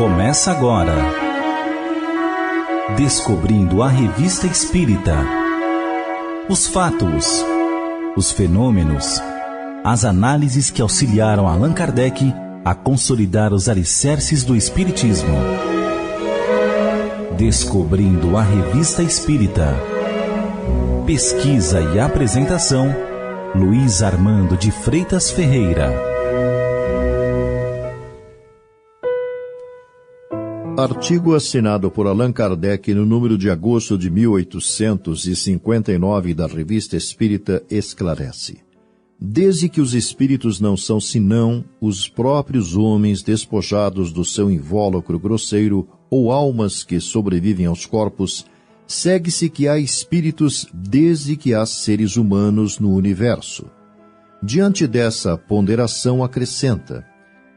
Começa agora Descobrindo a Revista Espírita. Os fatos, os fenômenos, as análises que auxiliaram Allan Kardec a consolidar os alicerces do Espiritismo. Descobrindo a Revista Espírita. Pesquisa e apresentação, Luiz Armando de Freitas Ferreira. Artigo assinado por Allan Kardec no número de agosto de 1859 da Revista Espírita esclarece: desde que os espíritos não são senão os próprios homens despojados do seu invólucro grosseiro ou almas que sobrevivem aos corpos, segue-se que há espíritos desde que há seres humanos no universo. Diante dessa ponderação acrescenta: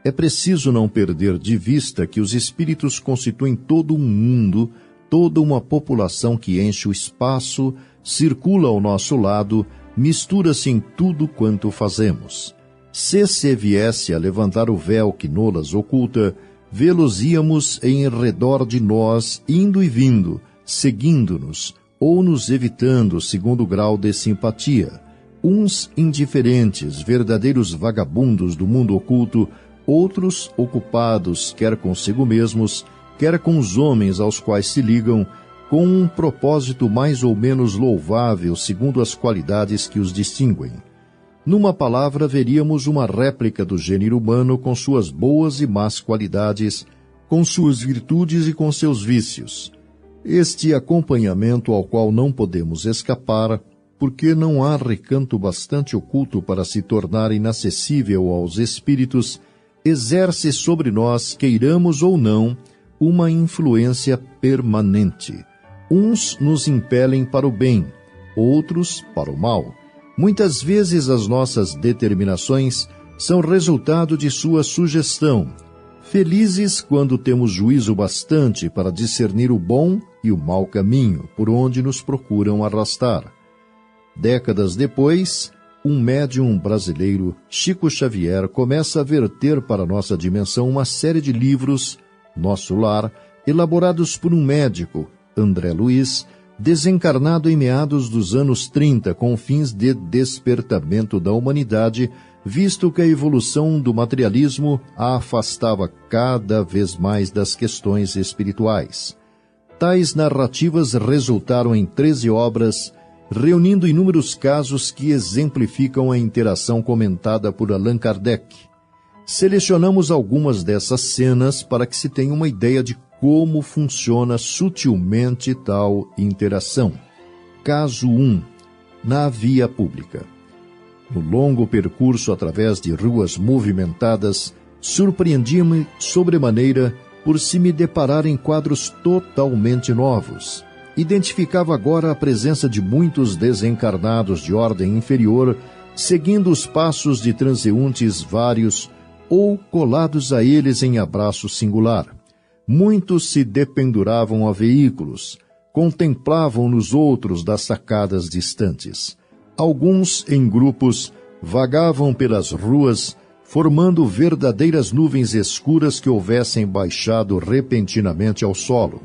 é preciso não perder de vista que os espíritos constituem todo um mundo, toda uma população que enche o espaço, circula ao nosso lado, mistura-se em tudo quanto fazemos. Se viesse a levantar o véu que nolas oculta, vê-los-íamos em redor de nós, indo e vindo, seguindo-nos, ou nos evitando segundo o grau de simpatia. Uns indiferentes, verdadeiros vagabundos do mundo oculto, outros ocupados, quer consigo mesmos, quer com os homens aos quais se ligam, com um propósito mais ou menos louvável segundo as qualidades que os distinguem. Numa palavra, veríamos uma réplica do gênero humano com suas boas e más qualidades, com suas virtudes e com seus vícios. Este acompanhamento ao qual não podemos escapar, porque não há recanto bastante oculto para se tornar inacessível aos espíritos, exerce sobre nós, queiramos ou não, uma influência permanente. Uns nos impelem para o bem, outros para o mal. Muitas vezes as nossas determinações são resultado de sua sugestão. Felizes quando temos juízo bastante para discernir o bom e o mau caminho por onde nos procuram arrastar. Décadas depois, um médium brasileiro, Chico Xavier, começa a verter para nossa dimensão uma série de livros, Nosso Lar, elaborados por um médico, André Luiz, desencarnado em meados dos anos 30, com fins de despertamento da humanidade, visto que a evolução do materialismo a afastava cada vez mais das questões espirituais. Tais narrativas resultaram em 13 obras, reunindo inúmeros casos que exemplificam a interação comentada por Allan Kardec. Selecionamos algumas dessas cenas para que se tenha uma ideia de como funciona sutilmente tal interação. Caso 1. Na via pública. No longo percurso através de ruas movimentadas, surpreendi-me sobremaneira por se me deparar em quadros totalmente novos. Identificava agora a presença de muitos desencarnados de ordem inferior, seguindo os passos de transeuntes vários ou colados a eles em abraço singular. Muitos se dependuravam a veículos, contemplavam nos outros das sacadas distantes. Alguns, em grupos, vagavam pelas ruas, formando verdadeiras nuvens escuras que houvessem baixado repentinamente ao solo.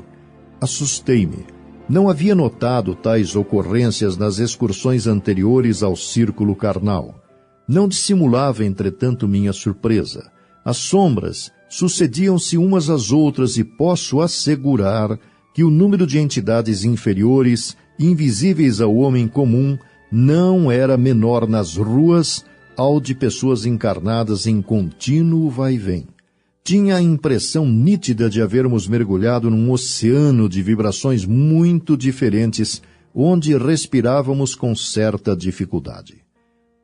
Assustei-me. Não havia notado tais ocorrências nas excursões anteriores ao círculo carnal. Não dissimulava, entretanto, minha surpresa. As sombras sucediam-se umas às outras e posso assegurar que o número de entidades inferiores, invisíveis ao homem comum, não era menor nas ruas ao de pessoas encarnadas em contínuo vai-vem. Tinha a impressão nítida de havermos mergulhado num oceano de vibrações muito diferentes, onde respirávamos com certa dificuldade.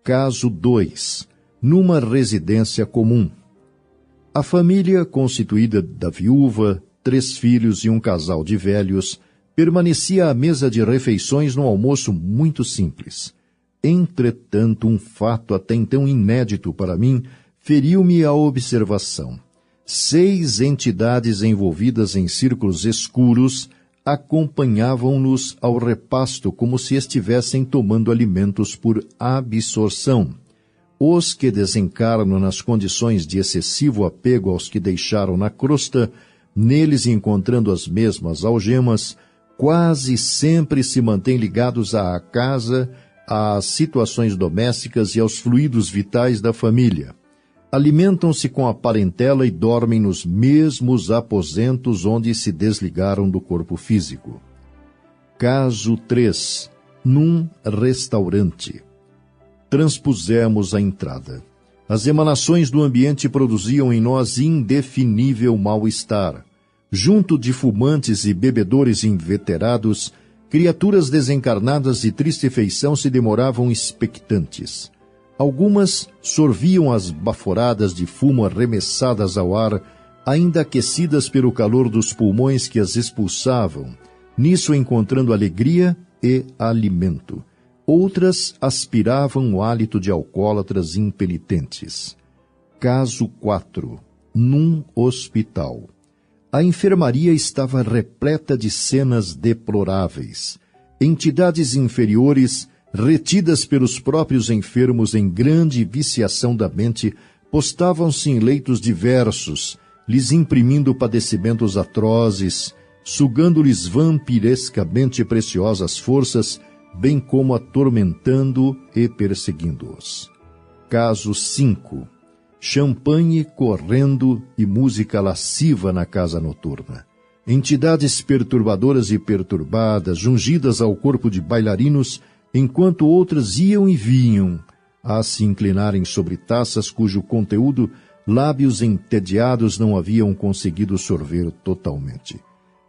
Caso 2. Numa residência comum. A família, constituída da viúva, 3 filhos e um casal de velhos, permanecia à mesa de refeições num almoço muito simples. Entretanto, um fato até então inédito para mim feriu-me a observação. 6 entidades envolvidas em círculos escuros acompanhavam-nos ao repasto como se estivessem tomando alimentos por absorção. Os que desencarnam nas condições de excessivo apego aos que deixaram na crosta neles encontrando as mesmas algemas, quase sempre se mantêm ligados à casa, às situações domésticas e aos fluidos vitais da família. Alimentam-se com a parentela e dormem nos mesmos aposentos onde se desligaram do corpo físico. Caso 3. Num restaurante. Transpusemos a entrada. As emanações do ambiente produziam em nós indefinível mal-estar. Junto de fumantes e bebedores inveterados, criaturas desencarnadas de triste feição se demoravam expectantes. Algumas sorviam as baforadas de fumo arremessadas ao ar, ainda aquecidas pelo calor dos pulmões que as expulsavam, nisso encontrando alegria e alimento. Outras aspiravam o hálito de alcoólatras impenitentes. Caso 4. Num hospital. A enfermaria estava repleta de cenas deploráveis. Entidades inferiores, retidas pelos próprios enfermos em grande viciação da mente, postavam-se em leitos diversos, lhes imprimindo padecimentos atrozes, sugando-lhes vampirescamente preciosas forças, bem como atormentando e perseguindo-os. Caso 5. Champanhe correndo e música lasciva na casa noturna. Entidades perturbadoras e perturbadas, jungidas ao corpo de bailarinos, enquanto outras iam e vinham, a se inclinarem sobre taças cujo conteúdo lábios entediados não haviam conseguido sorver totalmente.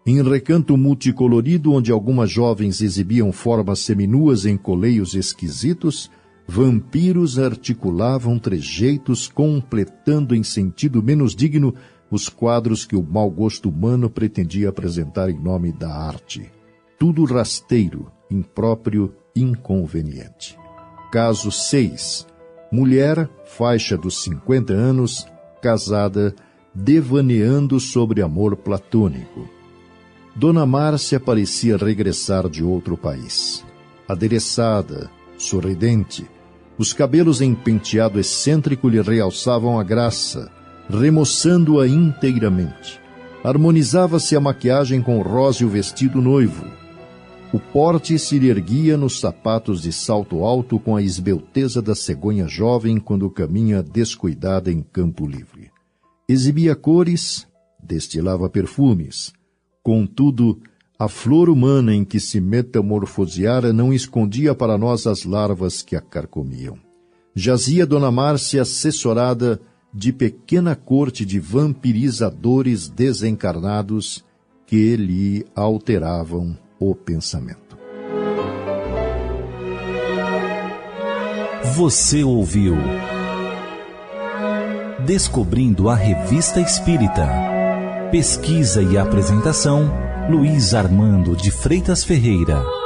Em recanto multicolorido, onde algumas jovens exibiam formas seminuas em coleios esquisitos, vampiros articulavam trejeitos, completando em sentido menos digno os quadros que o mau gosto humano pretendia apresentar em nome da arte. Tudo rasteiro, impróprio, inconveniente. Caso 6. Mulher, faixa dos 50 anos, casada, devaneando sobre amor platônico. Dona Márcia parecia regressar de outro país. Adereçada, sorridente, os cabelos em penteado excêntrico lhe realçavam a graça, remoçando-a inteiramente. Harmonizava-se a maquiagem com o róseo vestido noivo. O porte se lhe erguia nos sapatos de salto alto com a esbelteza da cegonha jovem quando caminha descuidada em campo livre. Exibia cores, destilava perfumes. Contudo, a flor humana em que se metamorfoseara não escondia para nós as larvas que a carcomiam. Jazia Dona Márcia assessorada de pequena corte de vampirizadores desencarnados que lhe alteravam o pensamento. Você ouviu Descobrindo a Revista Espírita. Pesquisa e apresentação, Luiz Armando de Freitas Ferreira.